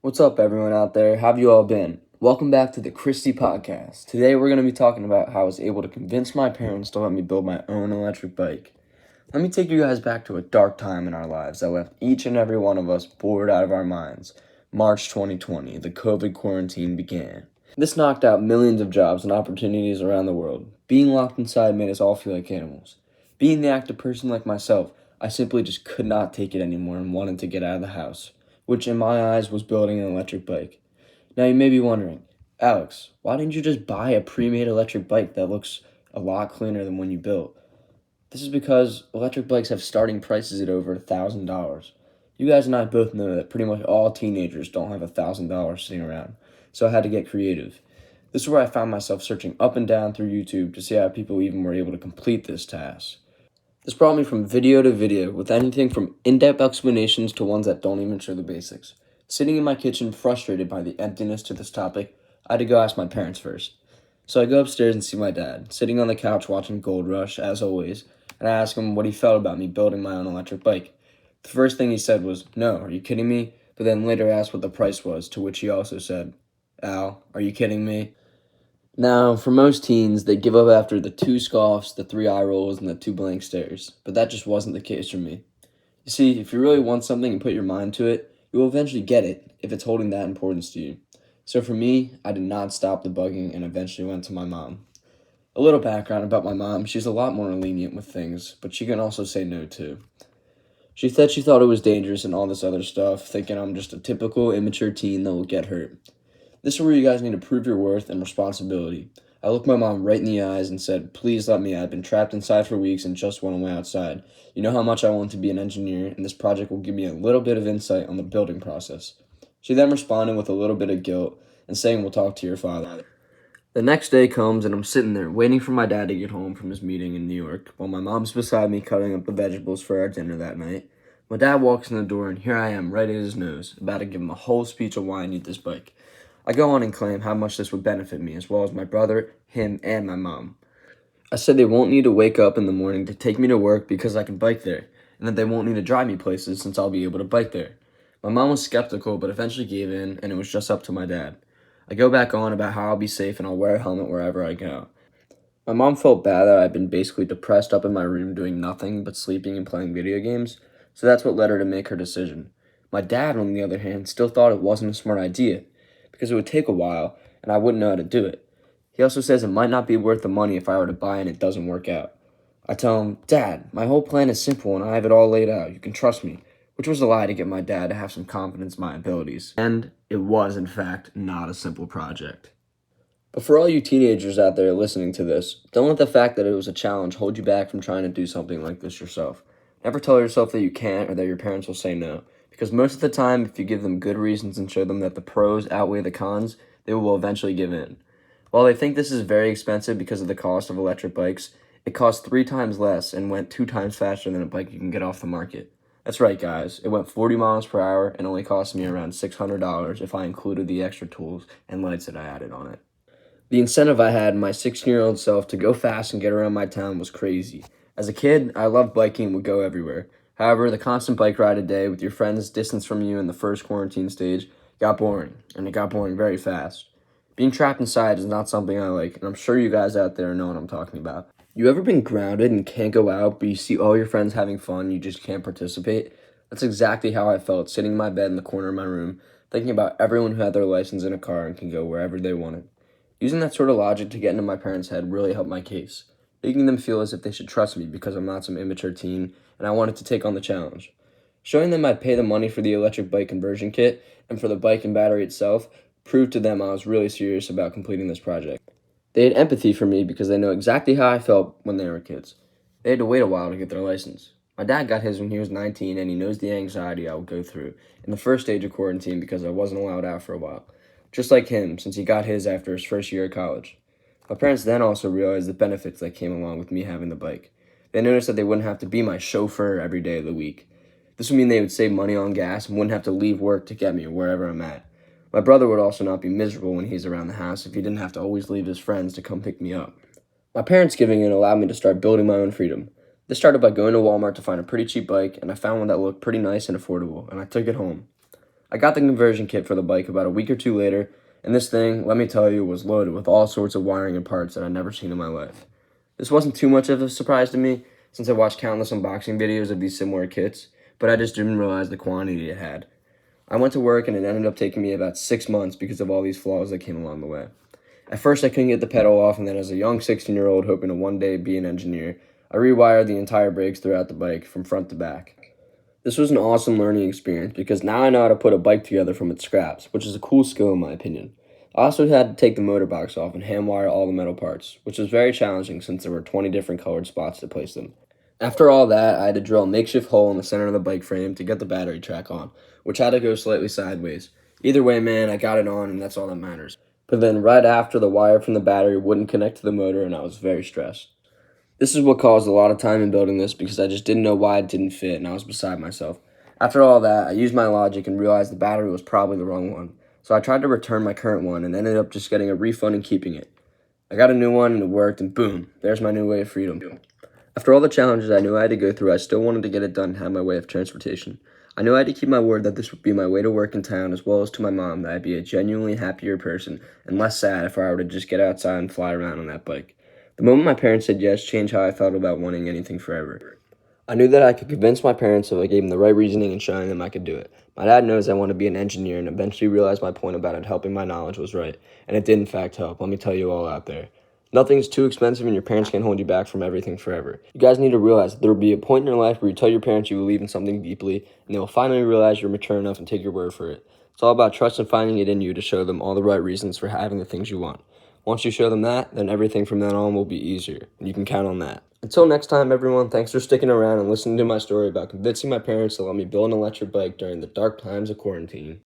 What's up, everyone out there? How have you all been? Welcome back to the Christie Podcast. Today, we're going to be talking about how I was able to convince my parents to let me build my own electric bike. Let me take you guys back to a dark time in our lives that left each and every one of us bored out of our minds. March 2020, the COVID quarantine began. This knocked out millions of jobs and opportunities around the world. Being locked inside made us all feel like animals. Being the active person like myself, I simply just could not take it anymore and wanted to get out of the house, which in my eyes was building an electric bike. Now you may be wondering, Alex, why didn't you just buy a pre-made electric bike that looks a lot cleaner than one you built? This is because electric bikes have starting prices at over $1,000. You guys and I both know that pretty much all teenagers don't have $1,000 sitting around, so I had to get creative. This is where I found myself searching up and down through YouTube to see how people even were able to complete this task. This brought me from video to video, with anything from in-depth explanations to ones that don't even show the basics. Sitting in my kitchen, frustrated by the emptiness to this topic, I had to go ask my parents first. So I go upstairs and see my dad, sitting on the couch watching Gold Rush, as always, and I ask him what he felt about me building my own electric bike. The first thing he said was, "No, are you kidding me?" But then later asked what the price was, to which he also said, "Al, are you kidding me?" Now, for most teens, they give up after the 2 scoffs, the 3 eye rolls, and the 2 blank stares, but that just wasn't the case for me. You see, if you really want something and put your mind to it, you will eventually get it if it's holding that importance to you. So for me, I did not stop the bugging and eventually went to my mom. A little background about my mom: she's a lot more lenient with things, but she can also say no too. She said she thought it was dangerous and all this other stuff, thinking I'm just a typical immature teen that will get hurt. This is where you guys need to prove your worth and responsibility. I looked my mom right in the eyes and said, "Please let me. I've been trapped inside for weeks and just want to way outside. You know how much I want to be an engineer, and this project will give me a little bit of insight on the building process." She then responded with a little bit of guilt and saying, "We'll talk to your father." The next day comes and I'm sitting there waiting for my dad to get home from his meeting in New York while my mom's beside me cutting up the vegetables for our dinner that night. My dad walks in the door and here I am right at his nose, about to give him a whole speech on why I need this bike. I go on and claim how much this would benefit me, as well as my brother, him, and my mom. I said they won't need to wake up in the morning to take me to work because I can bike there, and that they won't need to drive me places since I'll be able to bike there. My mom was skeptical, but eventually gave in, and it was just up to my dad. I go back on about how I'll be safe and I'll wear a helmet wherever I go. My mom felt bad that I'd been basically depressed up in my room doing nothing but sleeping and playing video games, so that's what led her to make her decision. My dad, on the other hand, still thought it wasn't a smart idea, because it would take a while and I wouldn't know how to do it. He also says it might not be worth the money if I were to buy and it doesn't work out. I tell him, "Dad, my whole plan is simple and I have it all laid out. You can trust me," which was a lie to get my dad to have some confidence in my abilities. And it was, in fact, not a simple project. But for all you teenagers out there listening to this, don't let the fact that it was a challenge hold you back from trying to do something like this yourself. Never tell yourself that you can't or that your parents will say no, because most of the time, if you give them good reasons and show them that the pros outweigh the cons, they will eventually give in. While they think this is very expensive because of the cost of electric bikes, it costs 3 times less and went 2 times faster than a bike you can get off the market. That's right, guys. It went 40 miles per hour and only cost me around $600 if I included the extra tools and lights that I added on it. The incentive I had in my 16-year-old self to go fast and get around my town was crazy. As a kid, I loved biking and would go everywhere. However, the constant bike ride a day with your friends distance from you in the first quarantine stage got boring, and it got boring very fast. Being trapped inside is not something I like, and I'm sure you guys out there know what I'm talking about. You ever been grounded and can't go out, but you see all your friends having fun, you just can't participate? That's exactly how I felt sitting in my bed in the corner of my room, thinking about everyone who had their license in a car and can go wherever they wanted. Using that sort of logic to get into my parents' head really helped my case, making them feel as if they should trust me because I'm not some immature teen and I wanted to take on the challenge. Showing them I'd pay the money for the electric bike conversion kit and for the bike and battery itself proved to them I was really serious about completing this project. They had empathy for me because they know exactly how I felt when they were kids. They had to wait a while to get their license. My dad got his when he was 19 and he knows the anxiety I would go through in the first stage of quarantine because I wasn't allowed out for a while. Just like him, since he got his after his first year of college. My parents then also realized the benefits that came along with me having the bike. They noticed that they wouldn't have to be my chauffeur every day of the week. This would mean they would save money on gas and wouldn't have to leave work to get me wherever I'm at. My brother would also not be miserable when he's around the house if he didn't have to always leave his friends to come pick me up. My parents giving in allowed me to start building my own freedom. This started by going to Walmart to find a pretty cheap bike, and I found one that looked pretty nice and affordable, and I took it home. I got the conversion kit for the bike about a week or two later, and this thing, let me tell you, was loaded with all sorts of wiring and parts that I'd never seen in my life. This wasn't too much of a surprise to me, since I watched countless unboxing videos of these similar kits, but I just didn't realize the quantity it had. I went to work and it ended up taking me about 6 months because of all these flaws that came along the way. At first I couldn't get the pedal off, and then as a young 16-year-old hoping to one day be an engineer, I rewired the entire brakes throughout the bike from front to back. This was an awesome learning experience because now I know how to put a bike together from its scraps, which is a cool skill in my opinion. I also had to take the motor box off and hand wire all the metal parts, which was very challenging since there were 20 different colored spots to place them. After all that, I had to drill a makeshift hole in the center of the bike frame to get the battery track on, which had to go slightly sideways. Either way, man, I got it on and that's all that matters. But then right after, the wire from the battery wouldn't connect to the motor and I was very stressed. This is what caused a lot of time in building this because I just didn't know why it didn't fit and I was beside myself. After all that, I used my logic and realized the battery was probably the wrong one. So I tried to return my current one and ended up just getting a refund and keeping it. I got a new one and it worked, and boom, there's my new way of freedom. After all the challenges I knew I had to go through, I still wanted to get it done and have my way of transportation. I knew I had to keep my word that this would be my way to work in town, as well as to my mom that I'd be a genuinely happier person and less sad if I were to just get outside and fly around on that bike. The moment my parents said yes changed how I felt about wanting anything forever. I knew that I could convince my parents if I gave them the right reasoning and showing them I could do it. My dad knows I want to be an engineer and eventually realized my point about it helping my knowledge was right, and it did in fact help, let me tell you all out there. Nothing's too expensive and your parents can't hold you back from everything forever. You guys need to realize that there will be a point in your life where you tell your parents you believe in something deeply, and they will finally realize you're mature enough and take your word for it. It's all about trust and finding it in you to show them all the right reasons for having the things you want. Once you show them that, then everything from then on will be easier, and you can count on that. Until next time, everyone, thanks for sticking around and listening to my story about convincing my parents to let me build an electric bike during the dark times of quarantine.